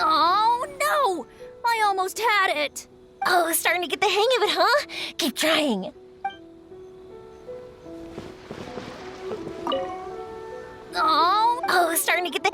Oh, no! I almost had it! Oh, starting to get the hang of it, huh? Keep trying. Oh, starting to get the...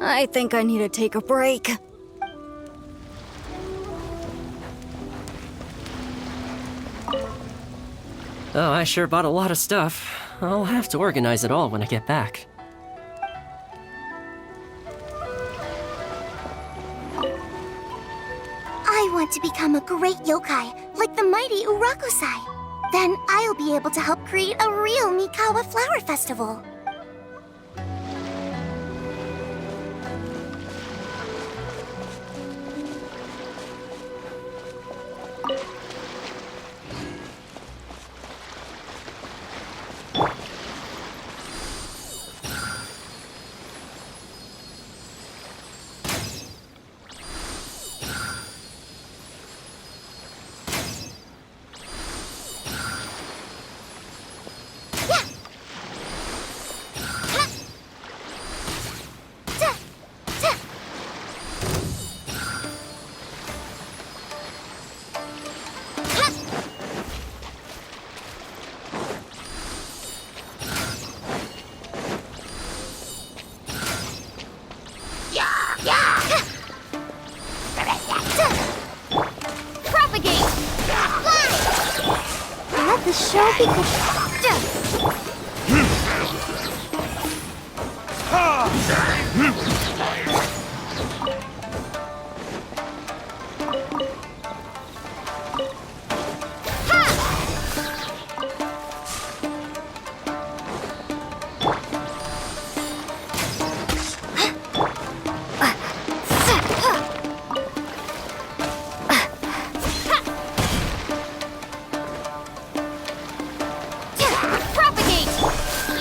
I think I need to take a break. Oh, I sure bought a lot of stuff. I'll have to organize it all when I get back. I want to become a great yokai, like the mighty Urakusai. Then I'll be able to help create a real Mikawa flower festival. Let the show begin.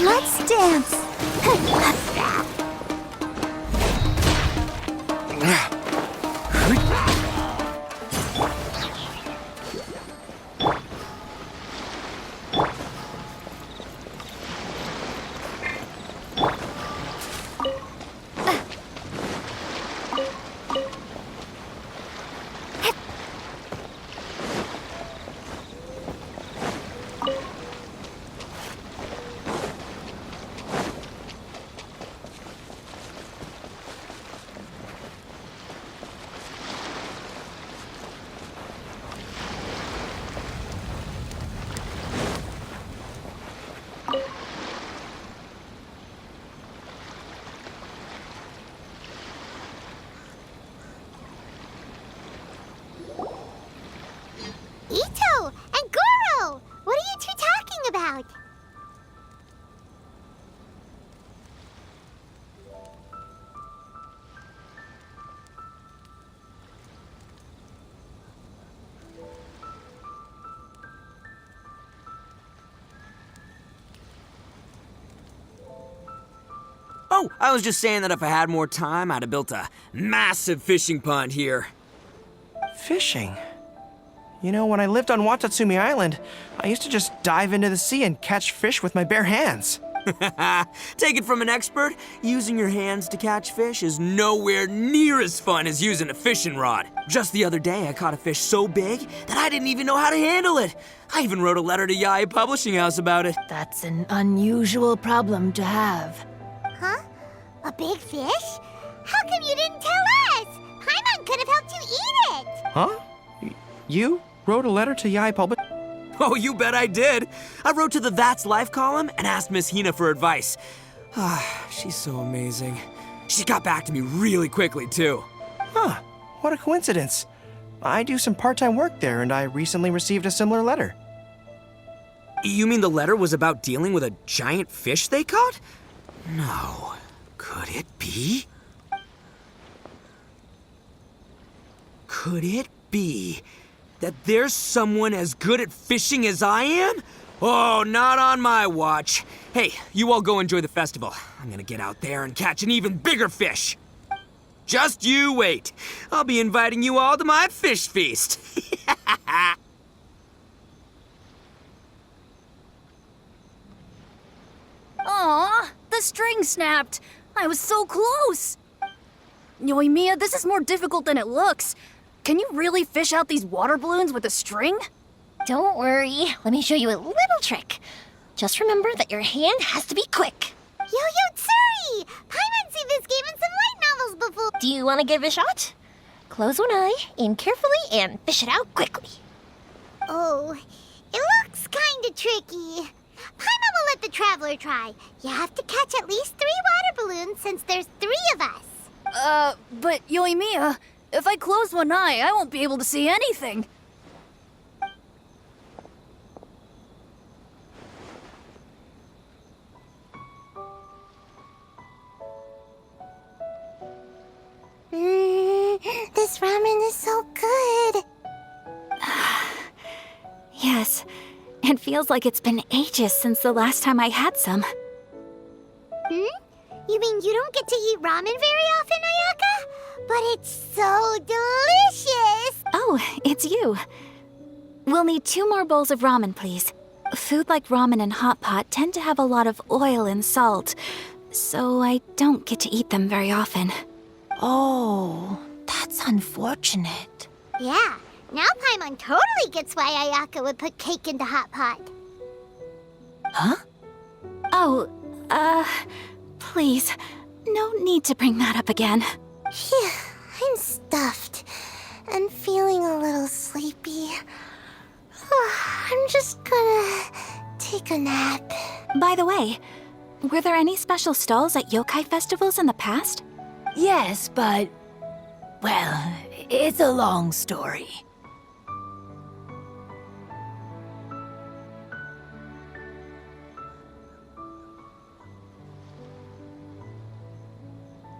Let's dance. Ito and Goro! What are you two talking about? Oh, I was just saying that if I had more time, I'd have built a massive fishing pond here. Fishing? You know, when I lived on Watatsumi Island, I used to just dive into the sea and catch fish with my bare hands. Take it from an expert, using your hands to catch fish is nowhere near as fun as using a fishing rod. Just the other day, I caught a fish so big that I didn't even know how to handle it. I even wrote a letter to Yae Publishing House about it. That's an unusual problem to have. Huh? A big fish? How come you didn't tell us? Paimon could have helped you eat it. Huh? You wrote a letter to Yae Public? Oh, you bet I did. I wrote to the That's Life column and asked Miss Hina for advice. She's so amazing. She got back to me really quickly, too. Huh, what a coincidence. I do some part-time work there, and I recently received a similar letter. You mean the letter was about dealing with a giant fish they caught? No. Could it be? Could it be that there's someone as good at fishing as I am? Oh, not on my watch. Hey, you all go enjoy the festival. I'm gonna get out there and catch an even bigger fish. Just you wait. I'll be inviting you all to my fish feast. Aw, the string snapped. I was so close. Yoimiya, this is more difficult than it looks. Can you really fish out these water balloons with a string? Don't worry. Let me show you a little trick. Just remember that your hand has to be quick. Yo-Yo Tsuri! Paimon's seen this game in some light novels before. Do you want to give it a shot? Close one eye, aim carefully, and fish it out quickly. Oh, it looks kinda tricky. Paimon will let the traveler try. You have to catch at least 3 water balloons since there's 3 of us. But Yoimiya, if I close one eye, I won't be able to see anything. This ramen is so good. Yes, it feels like it's been ages since the last time I had some. You mean you don't get to eat ramen very often, Ayaka? But it's so delicious! Oh, it's you. We'll need 2 more bowls of ramen, please. Food like ramen and hot pot tend to have a lot of oil and salt, so I don't get to eat them very often. Oh, that's unfortunate. Yeah, now Paimon totally gets why Ayaka would put cake into hot pot. Huh? Oh, please, no need to bring that up again. Phew, I'm stuffed and feeling a little sleepy. I'm just gonna take a nap. By the way, were there any special stalls at yokai festivals in the past? Yes, but... well, it's a long story.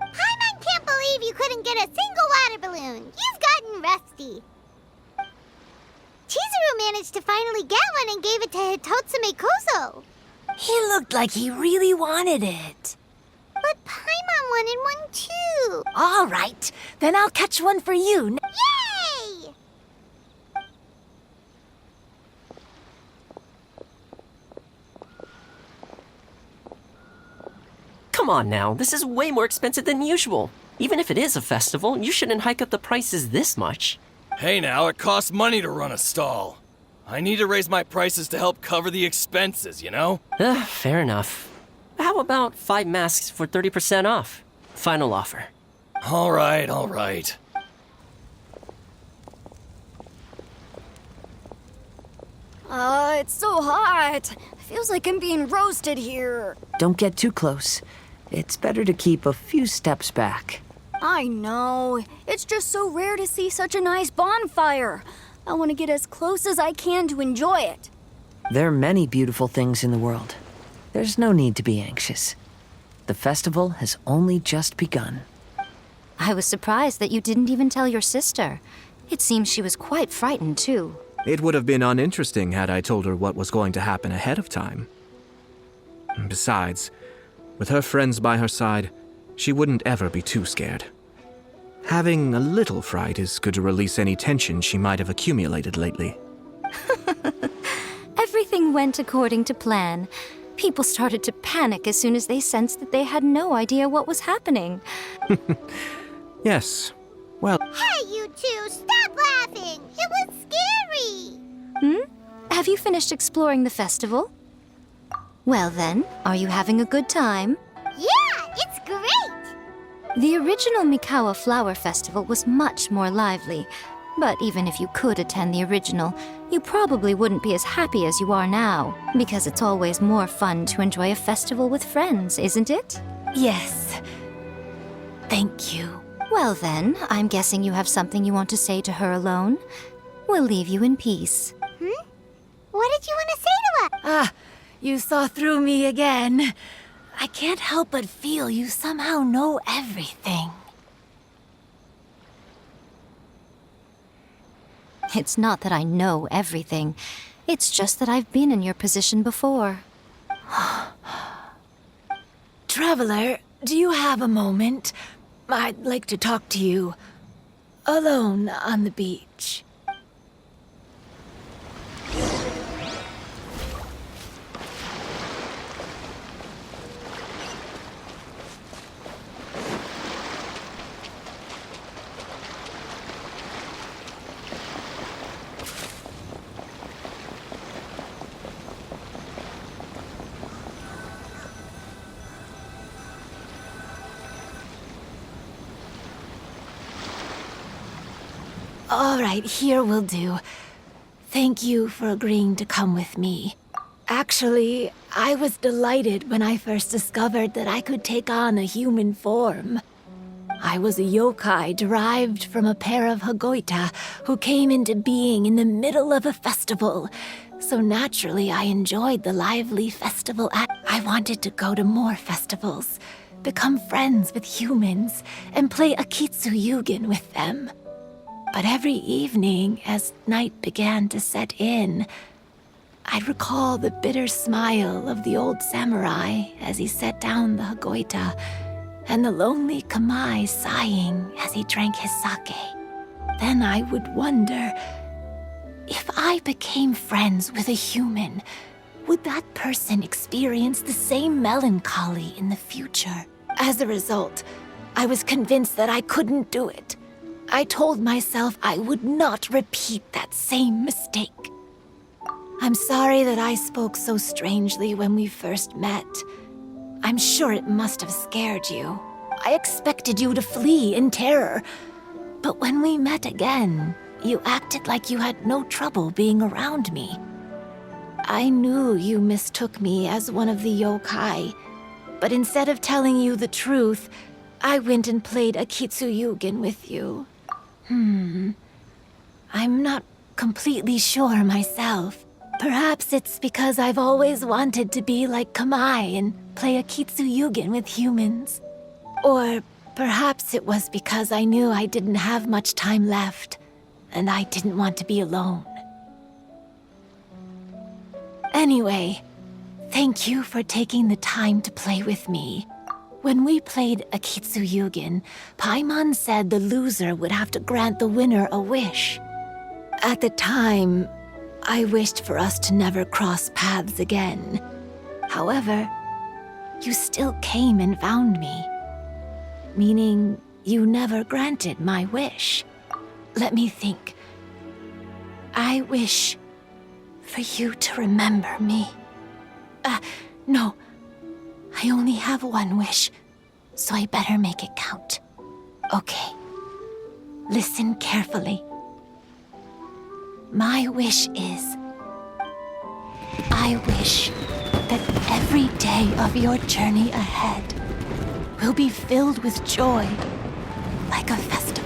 Paimon can't believe you couldn't get a single water balloon. You've gotten rusty. Chizuru managed to finally get one and gave it to Hitotsume Kozo. He looked like he really wanted it. But Paimon wanted one too. All right, then I'll catch one for you. Yay! Come on now, this is way more expensive than usual. Even if it is a festival, you shouldn't hike up the prices this much. Hey now, it costs money to run a stall. I need to raise my prices to help cover the expenses, you know? Fair enough. How about 5 masks for 30% off? Final offer. All right. It's so hot. Feels like I'm being roasted here. Don't get too close. It's better to keep a few steps back. I know. It's just so rare to see such a nice bonfire. I want to get as close as I can to enjoy it. There are many beautiful things in the world. There's no need to be anxious. The festival has only just begun. I was surprised that you didn't even tell your sister. It seems she was quite frightened, too. It would have been uninteresting had I told her what was going to happen ahead of time. Besides, with her friends by her side, she wouldn't ever be too scared. Having a little fright is good to release any tension she might have accumulated lately. Everything went according to plan. People started to panic as soon as they sensed that they had no idea what was happening. Yes, well... Hey, you two, stop laughing! It was scary! Have you finished exploring the festival? Well then, are you having a good time? Yeah, it's great! The original Mikawa Flower Festival was much more lively. But even if you could attend the original, you probably wouldn't be as happy as you are now. Because it's always more fun to enjoy a festival with friends, isn't it? Yes. Thank you. Well then, I'm guessing you have something you want to say to her alone. We'll leave you in peace. What did you want to say to us? Ah, you saw through me again. I can't help but feel you somehow know everything. It's not that I know everything. It's just that I've been in your position before. Traveler, do you have a moment? I'd like to talk to you. Alone on the beach. All right, here will do. Thank you for agreeing to come with me. Actually, I was delighted when I first discovered that I could take on a human form. I was a yokai derived from a pair of Hagoita who came into being in the middle of a festival. So naturally, I enjoyed the lively festival. I wanted to go to more festivals, become friends with humans, and play Akitsu Yugen with them. But every evening, as night began to set in, I'd recall the bitter smile of the old samurai as he set down the Hagoita, and the lonely Kamai sighing as he drank his sake. Then I would wonder, if I became friends with a human, would that person experience the same melancholy in the future? As a result, I was convinced that I couldn't do it. I told myself I would not repeat that same mistake. I'm sorry that I spoke so strangely when we first met. I'm sure it must have scared you. I expected you to flee in terror. But when we met again, you acted like you had no trouble being around me. I knew you mistook me as one of the yokai, but instead of telling you the truth, I went and played Akitsu Yugen with you. I'm not completely sure myself. Perhaps it's because I've always wanted to be like Kamai and play Akitsu Yugen with humans. Or perhaps it was because I knew I didn't have much time left, and I didn't want to be alone. Anyway, thank you for taking the time to play with me. When we played Akitsu Yugen, Paimon said the loser would have to grant the winner a wish. At the time, I wished for us to never cross paths again. However, you still came and found me, meaning you never granted my wish. Let me think. I wish for you to remember me. No. I only have one wish, so I better make it count. Okay. Listen carefully. My wish is, I wish that every day of your journey ahead will be filled with joy, like a festival.